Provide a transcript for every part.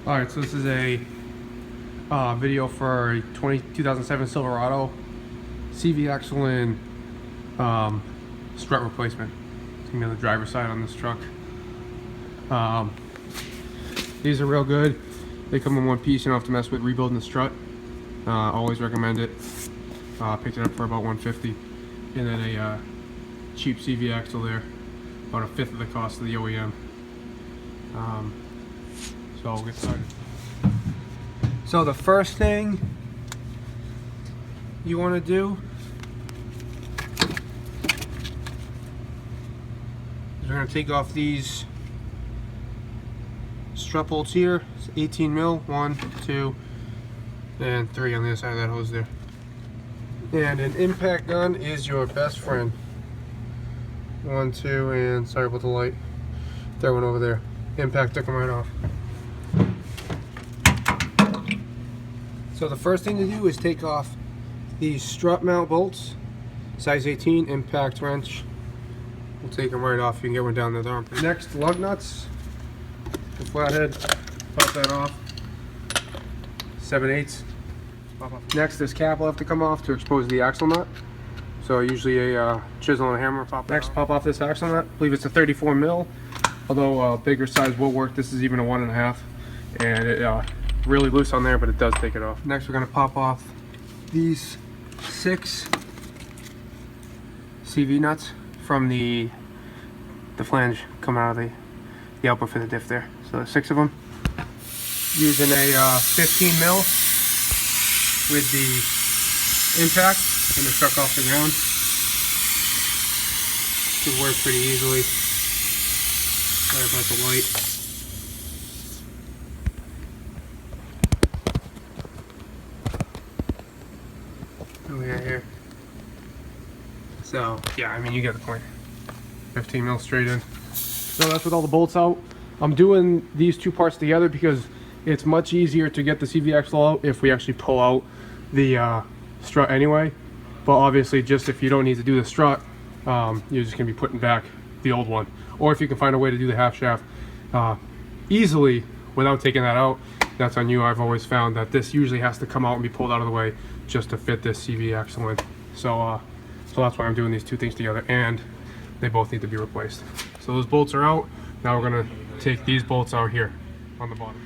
Alright, so this is a video for a 2007 Silverado CV axle and strut replacement. It's going to be on the driver's side on this truck. These are real good. They come in one piece. You don't have to mess with rebuilding the strut. Always recommend it. Picked it up for about $150, and then a cheap CV axle there, about a fifth of the cost of the OEM. So we'll get started. So the first thing you want to do is we're going to take off these strut bolts here. It's 18 mil, 1, 2, and 3 on the other side of that hose there. And an impact gun is your best friend. 1, 2, and sorry about the light. Throw one over there. Impact took them right off. So the first thing to do is take off these strut mount bolts, size 18, impact wrench. We'll take them right off. You can get one down there. Next, lug nuts. The flathead, pop that off. 7/8. Next, this cap will have to come off to expose the axle nut. So usually a chisel and a hammer pop. Next, pop off this axle nut. I believe it's a 34 mil. Although bigger size will work. This is even a 1.5, and it really loose on there, but it does take it off. Next, we're going to pop off these 6 CV nuts from the flange coming out of the output for the diff there. So there's 6 of them. Using a 15 mil with the impact and the truck off the ground. Should work pretty easily. Sorry about the light. What do we got here? So yeah, I mean, you get the point. 15 mil straight in. So that's with all the bolts out. I'm doing these two parts together because it's much easier to get the CV axle out if we actually pull out the strut anyway. But obviously, just if you don't need to do the strut, you're just gonna be putting back the old one. Or if you can find a way to do the half shaft easily without taking that out, that's on you. I've always found that this usually has to come out and be pulled out of the way just to fit this CV axle in. So that's why I'm doing these two things together, and they both need to be replaced. So those bolts are out. Now we're gonna take these bolts out here on the bottom.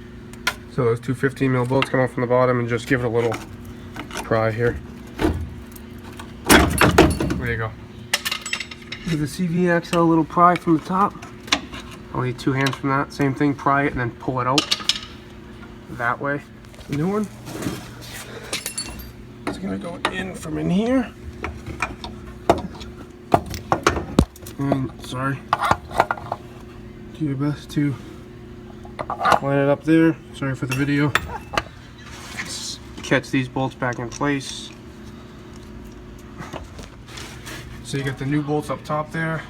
So those two 15 mil bolts come out from the bottom, and just give it a little pry here. There you go. Give the CV axle a little pry from the top. I'll need 2 hands from that. Same thing, pry it and then pull it out that way. The new one. It's gonna go in from in here. And sorry. Do your best to line it up there. Sorry for the video. Let's catch these bolts back in place. So you got the new bolts up top there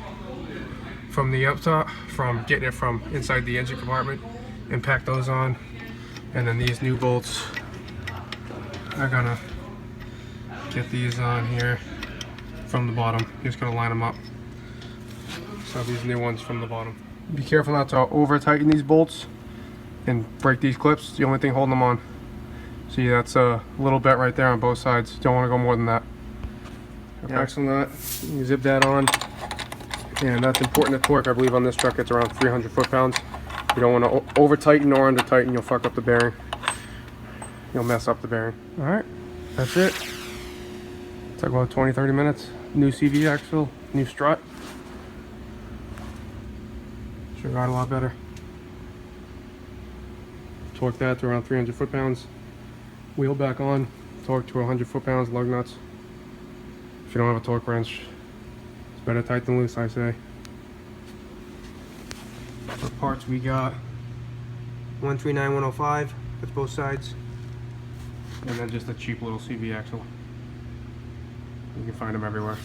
from the up top, from getting it from inside the engine compartment. Impact those on. And then these new bolts are gonna get these on here from the bottom. You're just gonna line them up. So these new ones from the bottom. Be careful not to over tighten these bolts and break these clips. It's the only thing holding them on. See, that's a little bit right there on both sides. Don't want to go more than that. Axle nut, you zip that on, and that's important to torque. I believe on this truck it's around 300 foot-pounds. You don't want to over tighten or under tighten. You'll fuck up the bearing. You'll mess up the bearing. All right, that's it. Took about 20-30 minutes. New CV axle, new strut. Sure got a lot better. Torque that to around 300 foot-pounds. Wheel back on, torque to 100 foot-pounds, lug nuts. If you don't have a torque wrench, it's better tight than loose, I say. For parts, we got 139105. That's both sides. And then just a cheap little CV axle. You can find them everywhere.